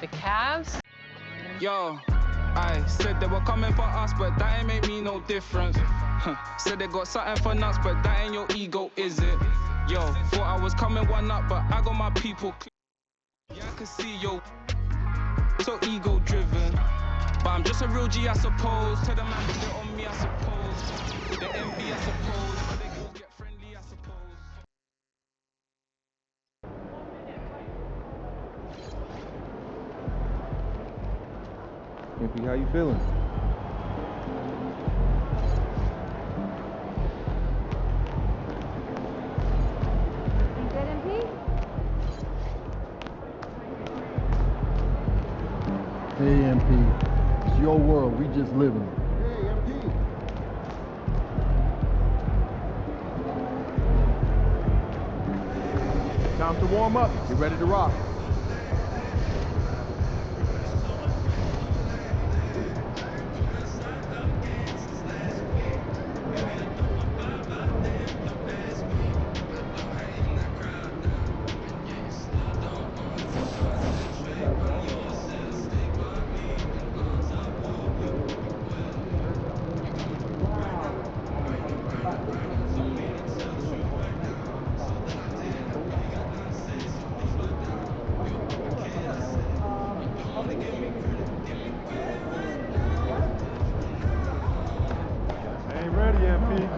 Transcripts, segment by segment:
the Cavs. Yo, I said they were coming for us, but that ain't make me no difference. Said they got something for nuts, but that ain't your ego, is it? Yo, thought I was coming one up, but I got my people. Yeah, I can see yo, so ego driven. But I'm just a real G, I suppose. Tell them man, put it on me, I suppose. The envy, I suppose. But they all get friendly, I suppose. MP, how you feeling? You good, MP? Hey, MP. It's your world. We just live in it. Hey, MP. Time to warm up. Get ready to rock. Ain't ready, MP.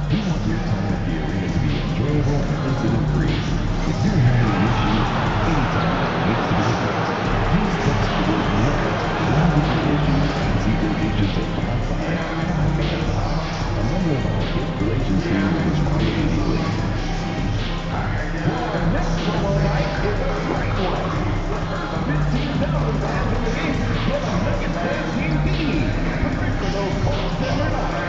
We want your time of year to be enjoyable and incident-free. If you're having an issue anytime that needs to be addressed, please text the word NUGGETS along with your issue and 0 digits of 5555. A member of our gift collections team will respond immediately. The next promo night is a great one. The first 15,000 fans in the East get a Nuggets Fan Team B. Perfect for those cold Denver nights.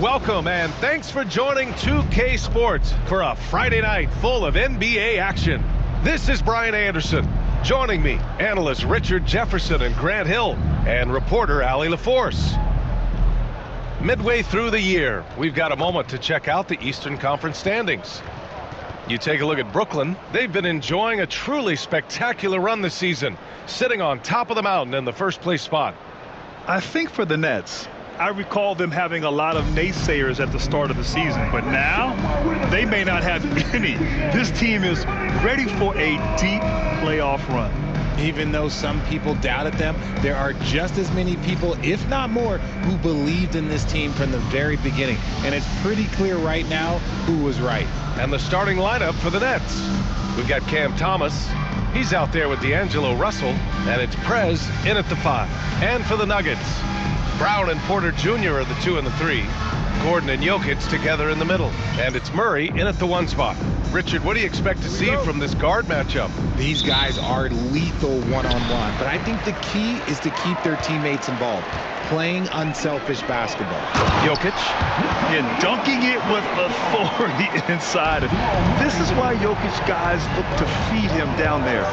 Welcome and thanks for joining 2K Sports for a Friday night full of NBA action. This is Brian Anderson. Joining me, analysts Richard Jefferson and Grant Hill, and reporter Allie LaForce. Midway through the year, we've got a moment to check out the Eastern Conference standings. You take a look at Brooklyn, they've been enjoying a truly spectacular run this season, sitting on top of the mountain in the first place spot. I think for the Nets, I recall them having a lot of naysayers at the start of the season, but now they may not have any. This team is ready for a deep playoff run. Even though some people doubted them, there are just as many people, if not more, who believed in this team from the very beginning. And it's pretty clear right now who was right. And the starting lineup for the Nets. We've got Cam Thomas. He's out there with D'Angelo Russell. And it's Prez in at the 5. And for the Nuggets, Brown and Porter Jr. are the 2 and the 3. Gordon and Jokic together in the middle. And it's Murray in at the 1 spot. Richard, what do you expect to see from this guard matchup? These guys are lethal one-on-one, but I think the key is to keep their teammates involved, playing unselfish basketball. Jokic. And dunking it with authority inside. This is why Jokic guys look to feed him down there.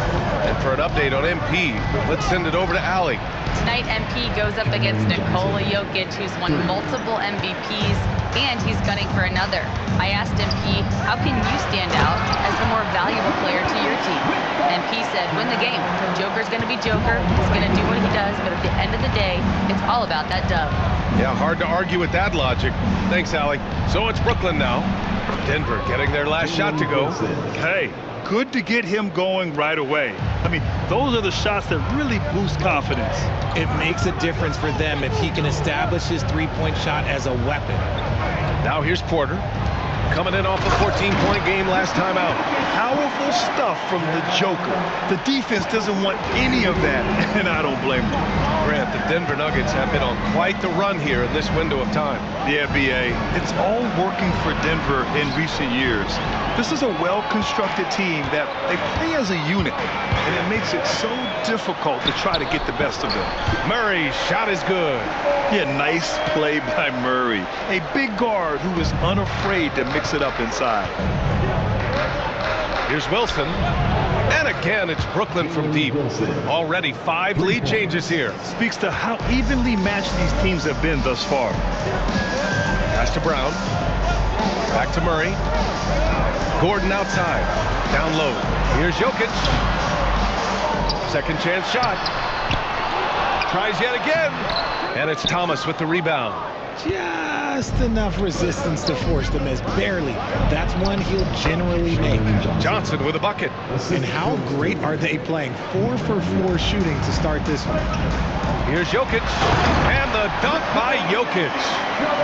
And for an update on MP, let's send it over to Allie. Tonight, MP goes up against Nikola Jokic, who's won multiple MVPs, and he's gunning for another. I asked MP, how can you stand out as the more valuable player to your team? MP said, win the game. Joker's going to be Joker. He's going to do what he does, but at the end of the day, it's all about that dub. Yeah, hard to argue with that logic. Thanks, Allie. So it's Brooklyn now. Denver getting their last shot to go. Hey, good to get him going right away. I mean, those are the shots that really boost confidence. It makes a difference for them if he can establish his three-point shot as a weapon. Now here's Porter, coming in off a 14-point game last time out. Powerful stuff from the Joker. The defense doesn't want any of that, and I don't blame them. Grant, the Denver Nuggets have been on quite the run here in this window of time. The NBA, it's all working for Denver in recent years. This is a well-constructed team that they play as a unit, and it makes it so difficult to try to get the best of them. Murray's shot is good. Yeah, nice play by Murray. A big guard who is unafraid to mix it up inside. Here's Wilson. And again, it's Brooklyn from deep. Already 5 lead changes here. Speaks to how evenly matched these teams have been thus far. Pass to Brown. Back to Murray. Gordon outside. Down low. Here's Jokic. Second chance shot. Tries yet again. And it's Thomas with the rebound. Just enough resistance to force the miss. Barely. That's one he'll generally make. Johnson with a bucket. And how great are they playing? 4 for 4 shooting to start this one. Here's Jokic. And the dunk by Jokic.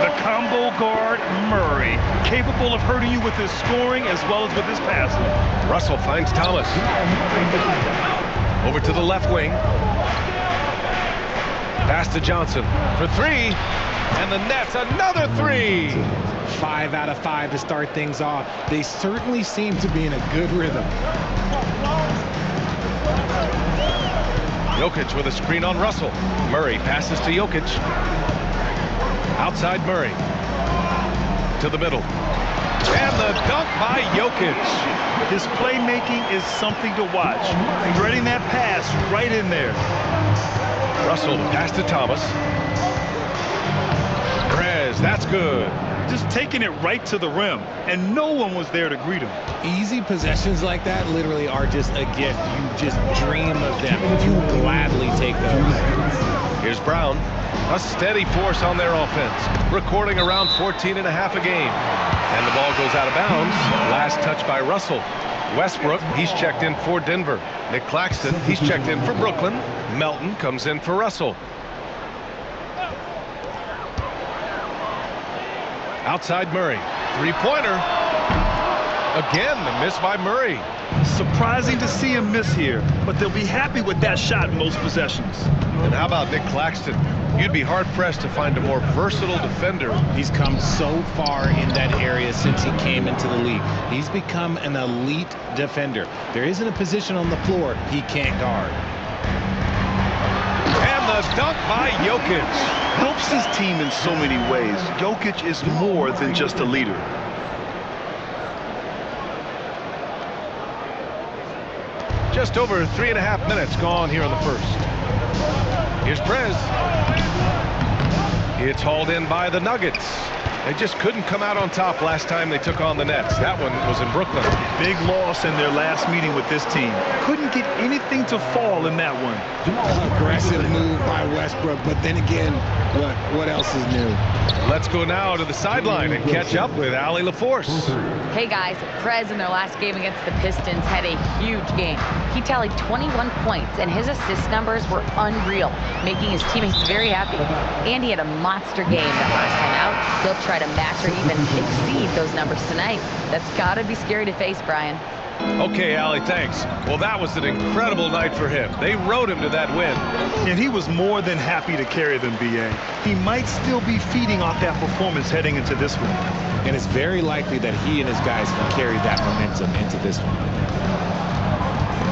The combo guard, Murray, capable of hurting you with his scoring as well as with his passing. Russell finds Thomas. Over to the left wing. Pass to Johnson for 3. And the Nets, another 3. 5 out of 5 to start things off. They certainly seem to be in a good rhythm. Jokic with a screen on Russell. Murray passes to Jokic. Outside Murray. To the middle. And the dunk by Jokic. His playmaking is something to watch. Threading that pass right in there. Russell pass to Thomas. Perez, that's good. Just taking it right to the rim, and no one was there to greet him. Easy possessions like that literally are just a gift. You just dream of them. You gladly take those. Here's Brown. A steady force on their offense. Recording around 14 and a half a game. And the ball goes out of bounds. Last touch by Russell. Westbrook, he's checked in for Denver. Nick Claxton, he's checked in for Brooklyn. Melton comes in for Russell. Outside Murray. 3-pointer. Again, the miss by Murray. Surprising to see him miss here, but they'll be happy with that shot most possessions. And how about Nick Claxton? You'd be hard-pressed to find a more versatile defender. He's come so far in that area since he came into the league. He's become an elite defender. There isn't a position on the floor he can't guard. And the dunk by Jokic. Helps his team in so many ways. Jokic is more than just a leader. Just over 3.5 minutes gone here in the first. Here's Prez. It's hauled in by the Nuggets. They just couldn't come out on top last time they took on the Nets. That one was in Brooklyn. Big loss in their last meeting with this team. Couldn't get anything to fall in that one. Aggressive move by Westbrook, but then again, what else is new? Let's go now to the sideline and catch up with Allie LaForce. Hey guys, Prez in their last game against the Pistons had a huge game. He tallied 21 points and his assist numbers were unreal, making his teammates very happy. And he had a monster game that last time out. He'll try to match or even exceed those numbers tonight. That's gotta be scary to face, Brian. Okay, Allie, thanks. Well, that was an incredible night for him. They rode him to that win. And he was more than happy to carry them, B.A. He might still be feeding off that performance heading into this one. And it's very likely that he and his guys can carry that momentum into this one.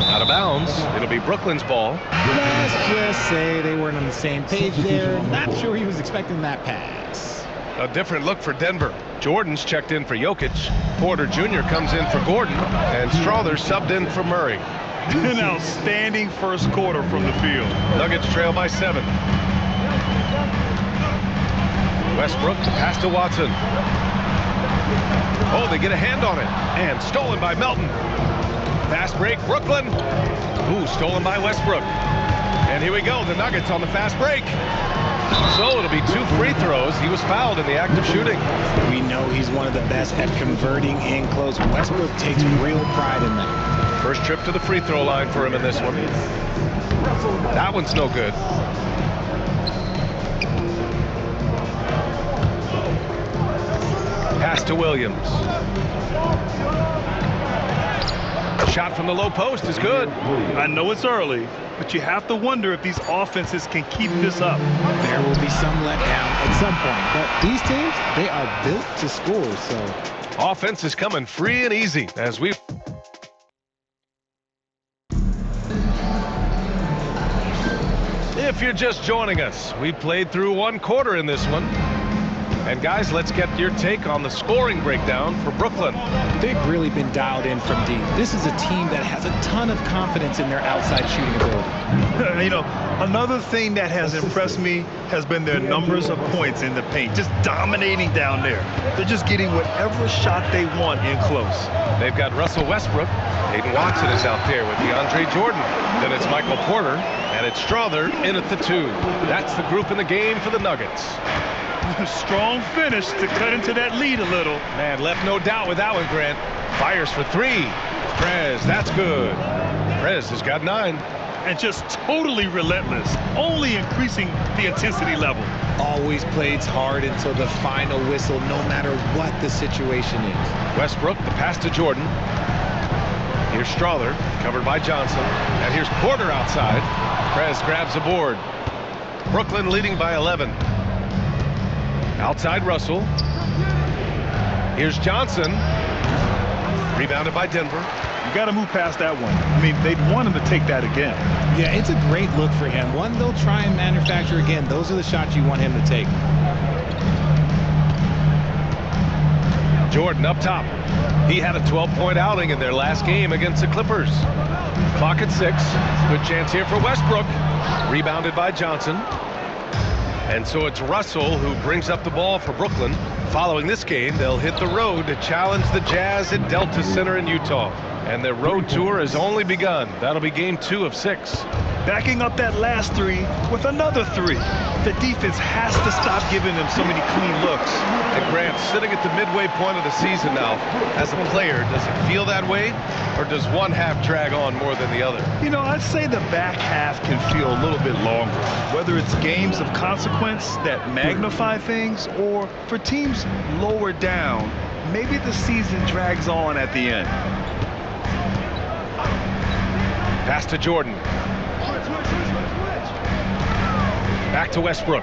Out of bounds. It'll be Brooklyn's ball. Let's just say they weren't on the same page there. Not sure he was expecting that pass. A different look for Denver. Jordan's checked in for Jokic. Porter Jr. comes in for Gordon. And Strother's subbed in for Murray. An outstanding first quarter from the field. Nuggets trail by 7. Westbrook pass to Watson. Oh, they get a hand on it. And stolen by Melton. Fast break, Brooklyn. Ooh, stolen by Westbrook. And here we go, the Nuggets on the fast break. So it'll be 2 free throws. He was fouled in the act of shooting. We know he's one of the best at converting in close. Westbrook takes real pride in that. First trip to the free throw line for him in this one. That one's no good. Pass to Williams. Shot from the low post is good. I know it's early, but you have to wonder if these offenses can keep this up. There will be some letdown at some point, but these teams, they are built to score, so. Offense is coming free and easy as we. If you're just joining us, we played through one quarter in this one. And guys, let's get your take on the scoring breakdown for Brooklyn. They've really been dialed in from deep. This is a team that has a ton of confidence in their outside shooting ability. You know, another thing that has impressed me has been their numbers of points in the paint, just dominating down there. They're just getting whatever shot they want in close. They've got Russell Westbrook. Hayden Watson is out there with DeAndre Jordan. Then it's Michael Porter, and it's Strother in at the 2. That's the group in the game for the Nuggets. Strong finish to cut into that lead a little. Man, left no doubt with that one, Grant. Fires for 3. Prez, that's good. Prez has got 9. And just totally relentless, only increasing the intensity level. Always plays hard until the final whistle, no matter what the situation is. Westbrook, the pass to Jordan. Here's Strother, covered by Johnson. And here's Porter outside. Prez grabs a board. Brooklyn leading by 11. Outside Russell. Here's Johnson. Rebounded by Denver. You got to move past that one. I mean, they'd want him to take that again. Yeah, it's a great look for him. One they'll try and manufacture again. Those are the shots you want him to take. Jordan up top. He had a 12-point outing in their last game against the Clippers. Clock at 6. Good chance here for Westbrook. Rebounded by Johnson. And so it's Russell who brings up the ball for Brooklyn. Following this game, they'll hit the road to challenge the Jazz at Delta Center in Utah. And their road tour has only begun. That'll be game 2 of 6. Backing up that last 3 with another 3. The defense has to stop giving them so many clean looks. And Grant, sitting at the midway point of the season now, as a player, does it feel that way? Or does one half drag on more than the other? You know, I'd say the back half can feel a little bit longer. Whether it's games of consequence that magnify things, or for teams lower down, maybe the season drags on at the end. Pass to Jordan. Back to Westbrook.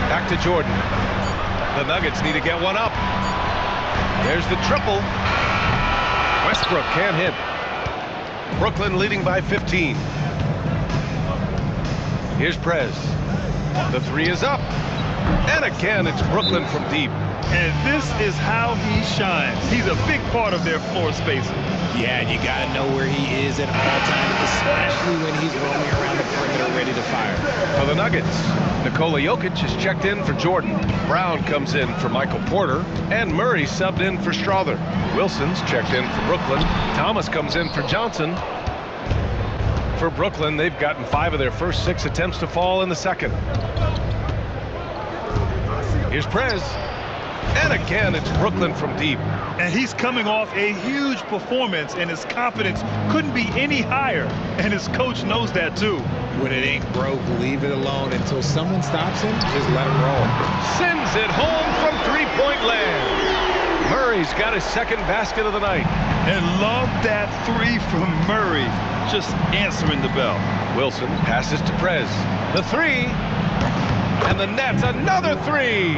Back to Jordan. The Nuggets need to get one up. There's the triple. Westbrook can't hit. Brooklyn leading by 15. Here's Prez. The 3 is up. And again, it's Brooklyn from deep. And this is how he shines. He's a big part of their floor spacing. Yeah, and you got to know where he is at all times, especially when he's roaming around the perimeter ready to fire. For the Nuggets, Nikola Jokic is checked in for Jordan. Brown comes in for Michael Porter. And Murray subbed in for Strother. Wilson's checked in for Brooklyn. Thomas comes in for Johnson. For Brooklyn, they've gotten 5 of their first 6 attempts to fall in the second. Here's Prez. And again, it's Brooklyn from deep. And he's coming off a huge performance, and his confidence couldn't be any higher. And his coach knows that, too. When it ain't broke, leave it alone. Until someone stops him, just let him roll. Sends it home from three-point land. Murray's got his second basket of the night. And love that 3 from Murray, just answering the bell. Wilson passes to Prez. The 3. And the Nets, another 3.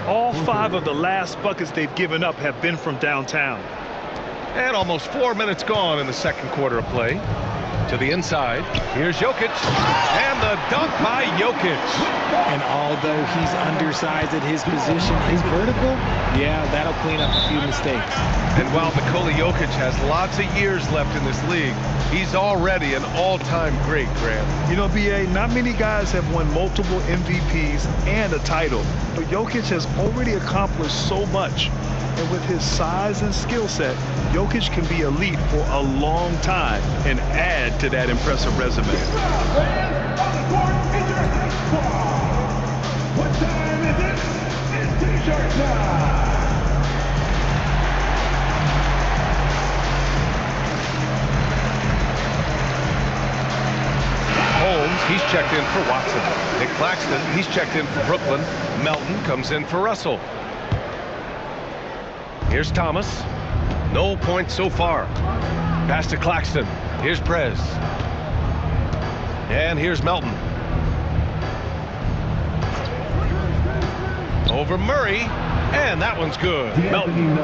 All 5 of the last buckets they've given up have been from downtown. And almost 4 minutes gone in the second quarter of play. To the inside. Here's Jokic. And the dunk by Jokic. And although he's undersized at his position, his vertical, yeah, that'll clean up a few mistakes. And while Nikola Jokic has lots of years left in this league, he's already an all-time great, Grant. You know, B.A., not many guys have won multiple MVPs and a title. But Jokic has already accomplished so much. And with his size and skill set, Jokic can be elite for a long time and add to that impressive resume. What time is it? It's t-shirt time! Holmes, he's checked in for Watson. Nick Claxton, he's checked in for Brooklyn. Melton comes in for Russell. Here's Thomas. No points so far. Pass to Claxton. Here's Prez. And here's Melton. Over Murray. And that one's good. Melton.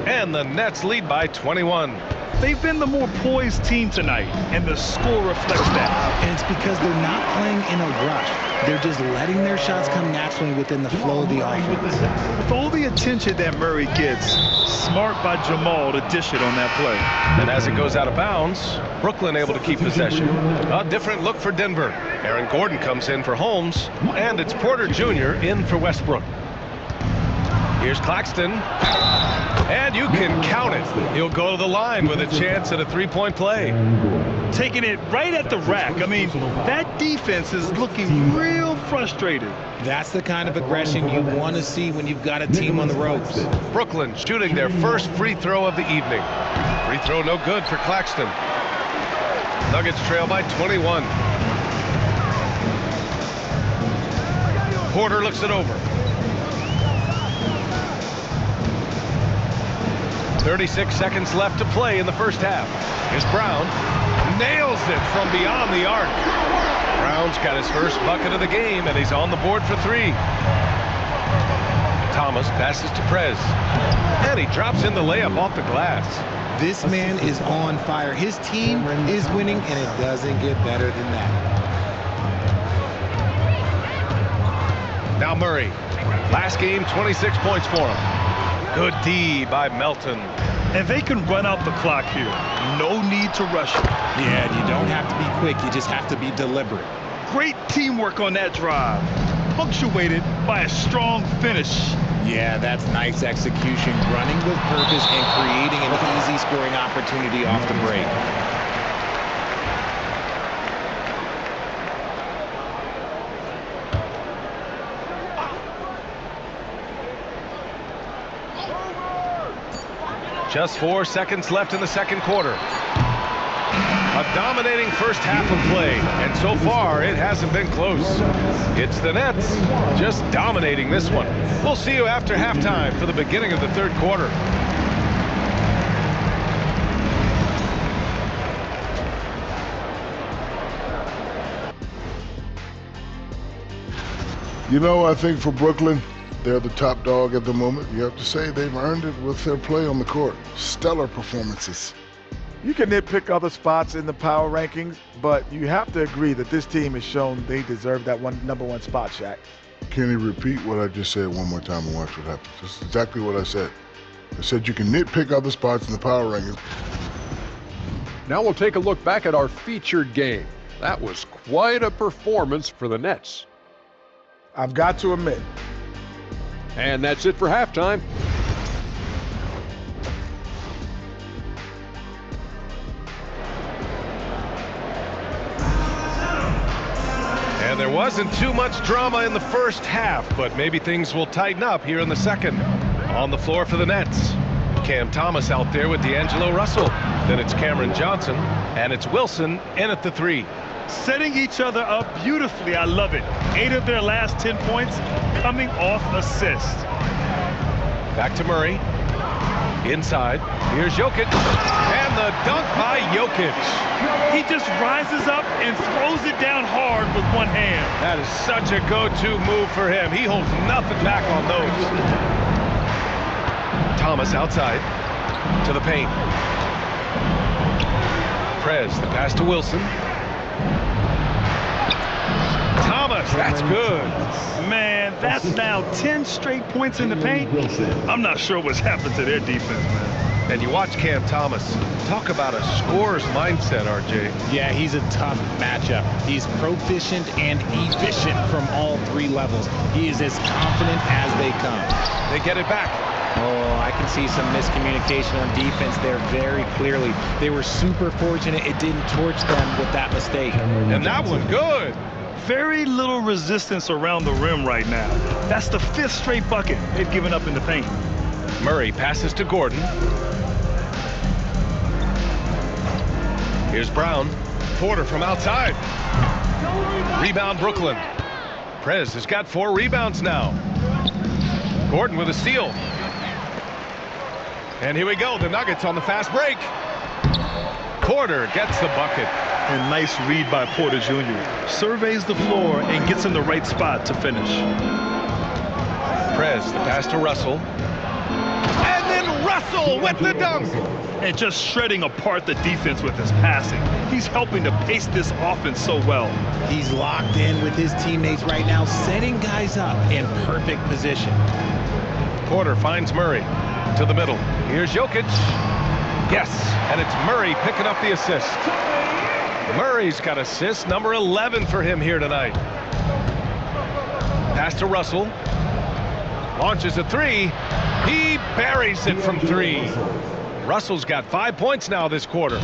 And the Nets lead by 21. They've been the more poised team tonight, and the score reflects that. And it's because they're not playing in a rush. They're just letting their shots come naturally within the flow of the offense. With all the attention that Murray gets, smart by Jamal to dish it on that play. And as it goes out of bounds, Brooklyn able to keep possession. A different look for Denver. Aaron Gordon comes in for Holmes, and it's Porter Jr. in for Westbrook. Here's Claxton. And you can count it. He'll go to the line with a chance at a three-point play. Taking it right at the rack. I mean, that defense is looking real frustrated. That's the kind of aggression you want to see when you've got a team on the ropes. Brooklyn shooting their first free throw of the evening. Free throw no good for Claxton. Nuggets trail by 21. Porter looks it over. 36 seconds left to play in the first half. Here's Brown. Nails it from beyond the arc. Brown's got his first bucket of the game, and he's on the board for three. Thomas passes to Prez. And he drops in the layup off the glass. This man is on fire. His team is winning, and it doesn't get better than that. Now Murray. Last game, 26 points for him. Good D by Melton. And they can run out the clock here. No need to rush it. Yeah, you don't have to be quick. You just have to be deliberate. Great teamwork on that drive. Punctuated by a strong finish. Yeah, that's nice execution. Running with purpose and creating an easy scoring opportunity off the break. Just 4 seconds left in the second quarter. A dominating first half of play, and so far it hasn't been close. It's the Nets just dominating this one. We'll see you after halftime for the beginning of the third quarter. You know, I think for Brooklyn, they're the top dog at the moment. You have to say they've earned it with their play on the court. Stellar performances. You can nitpick other spots in the power rankings, but you have to agree that this team has shown they deserve that number one spot, Shaq. Can you repeat what I just said one more time and watch what happens? That's exactly what I said. I said you can nitpick other spots in the power rankings. Now we'll take a look back at our featured game. That was quite a performance for the Nets. I've got to admit. And that's it for halftime. And there wasn't too much drama in the first half, but maybe things will tighten up here in the second. On the floor for the Nets. Cam Thomas out there with D'Angelo Russell. Then it's Cameron Johnson, and it's Wilson in at the three. Setting each other up beautifully. I love it. 8 of their last 10 points coming off assists. Back to Murray. Inside. Here's Jokic. And the dunk by Jokic. He just rises up and throws it down hard with one hand. That is such a go-to move for him. He holds nothing back on those. Thomas outside. To the paint. Prez, the pass to Wilson. Thomas, that's good. Man, that's now 10 straight points in the paint. I'm not sure what's happened to their defense, man. And you watch Cam Thomas. Talk about a scorer's mindset, RJ. Yeah, he's a tough matchup. He's proficient and efficient from all 3 levels. He is as confident as they come. They get it back. Oh, I can see some miscommunication on defense there very clearly. They were super fortunate it didn't torch them with that mistake. And that one good. Very little resistance around the rim right now. That's the 5th straight bucket they've given up in the paint. Murray passes to Gordon. Here's Brown. Porter from outside. Rebound Brooklyn. Prez has got 4 rebounds now. Gordon with a steal. And here we go, the Nuggets on the fast break. Porter gets the bucket. And nice read by Porter Jr. Surveys the floor and gets in the right spot to finish. Prez, the pass to Russell. And then Russell with the dunk. And just shredding apart the defense with his passing. He's helping to pace this offense so well. He's locked in with his teammates right now, setting guys up in perfect position. Porter finds Murray to the middle. Here's Jokic. Yes, and it's Murray picking up the assist. Murray's got assist number 11 for him here tonight. Pass to Russell. Launches a three. He buries it from three. Russell's got 5 points now this quarter.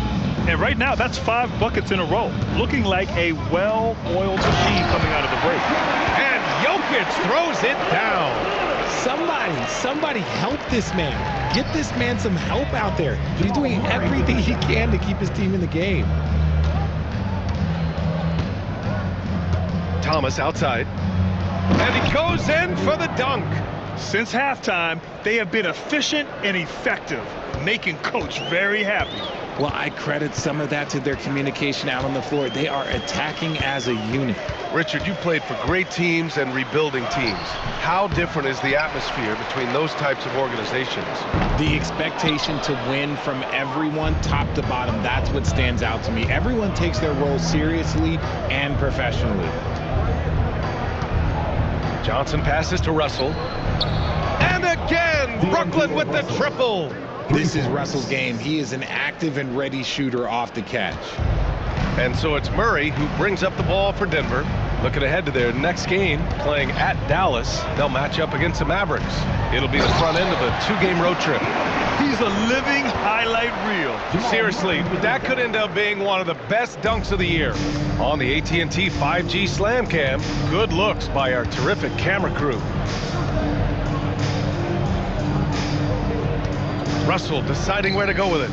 And right now, that's 5 buckets in a row. Looking like a well-oiled machine coming out of the break. And Jokic throws it down. Somebody help this man. Get this man some help out there. He's doing everything he can to keep his team in the game. Thomas outside. And he goes in for the dunk. Since halftime, they have been efficient and effective, making Coach very happy. Well, I credit some of that to their communication out on the floor. They are attacking as a unit. Richard, you played for great teams and rebuilding teams. How different is the atmosphere between those types of organizations? The expectation to win from everyone, top to bottom, that's what stands out to me. Everyone takes their role seriously and professionally. Johnson passes to Russell. And again, Brooklyn with the triple. This is Russell's game. He is an active and ready shooter off the catch. And so it's Murray who brings up the ball for Denver. Looking ahead to their next game, playing at Dallas. They'll match up against the Mavericks. It'll be the front end of a 2-game road trip. He's a living highlight reel. Seriously, that could end up being one of the best dunks of the year. On the AT&T 5G Slam Cam, good looks by our terrific camera crew. Russell deciding where to go with it.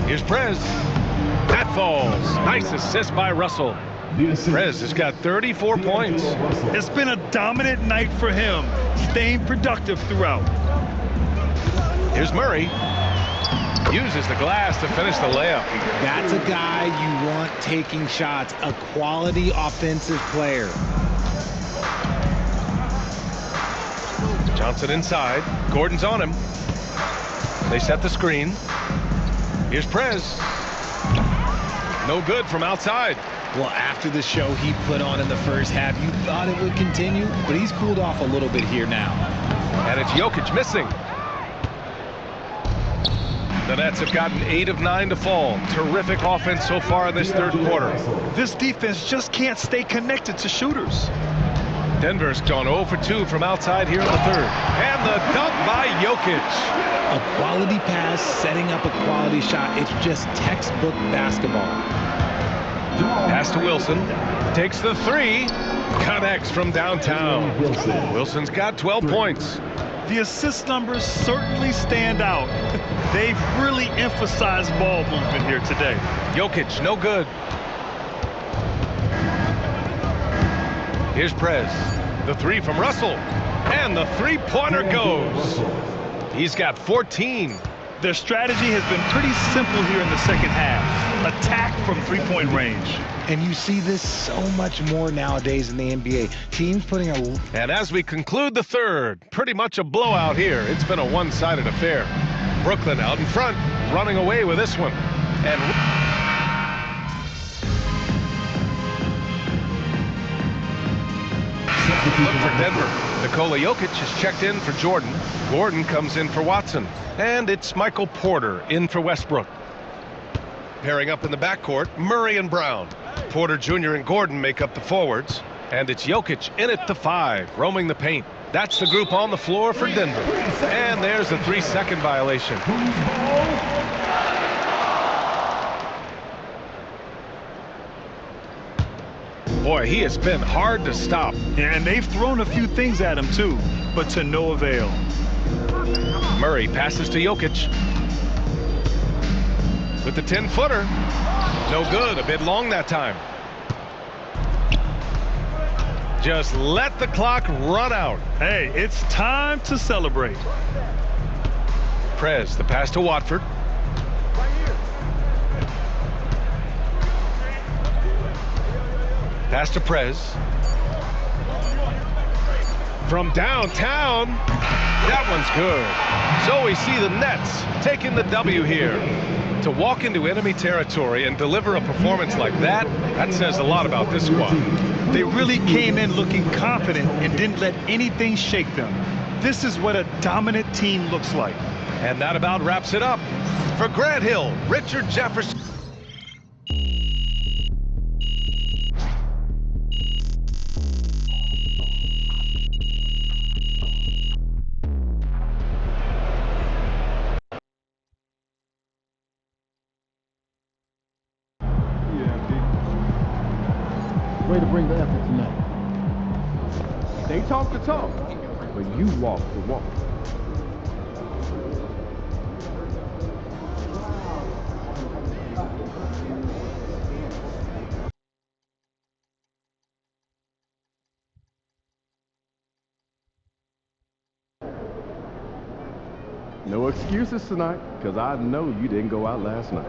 Here's Prez. That falls. Nice assist by Russell. Prez has got 34 points. It's been a dominant night for him, staying productive throughout. Here's Murray. Uses the glass to finish the layup. That's a guy you want taking shots, a quality offensive player. Johnson inside. Gordon's on him. They set the screen. Here's Prez. No good from outside. Well, after the show he put on in the first half, you thought it would continue, but he's cooled off a little bit here now. And it's Jokic missing. The Nets have gotten 8 of 9 to fall. Terrific offense so far in this third quarter. This defense just can't stay connected to shooters. Denver's gone 0 for 2 from outside here in the third. And the dunk by Jokic. A quality pass, setting up a quality shot. It's just textbook basketball. Pass to Wilson. Takes the three. Connects from downtown. Wilson's got 12 points. The assist numbers certainly stand out. They've really emphasized ball movement here today. Jokic, no good. Here's Prez. The three from Russell. And the three-pointer goes. He's got 14. Their strategy has been pretty simple here in the second half. Attack from three-point range. And you see this so much more nowadays in the NBA. Teams putting a... And as we conclude the third, pretty much a blowout here. It's been a one-sided affair. Brooklyn out in front, running away with this one. And... look for Denver. Nikola Jokic has checked in for Jordan. Gordon comes in for Watson. And it's Michael Porter in for Westbrook. Pairing up in the backcourt, Murray and Brown. Porter Jr. and Gordon make up the forwards. And it's Jokic in at the 5, roaming the paint. That's the group on the floor for Denver. And there's a 3-second violation. Boy, he has been hard to stop. And they've thrown a few things at him too, but to no avail. Murray passes to Jokic. With the 10-footer. No good, a bit long that time. Just let the clock run out. Hey, it's time to celebrate. Prez, the pass to Watford. Pass to Prez. From downtown, that one's good. So we see the Nets taking the W here. To walk into enemy territory and deliver a performance like that, that says a lot about this squad. They really came in looking confident and didn't let anything shake them. This is what a dominant team looks like. And that about wraps it up. For Grant Hill, Richard Jefferson. Way to bring the effort tonight. They talk the talk, but you walk the walk. No excuses tonight, because I know you didn't go out last night.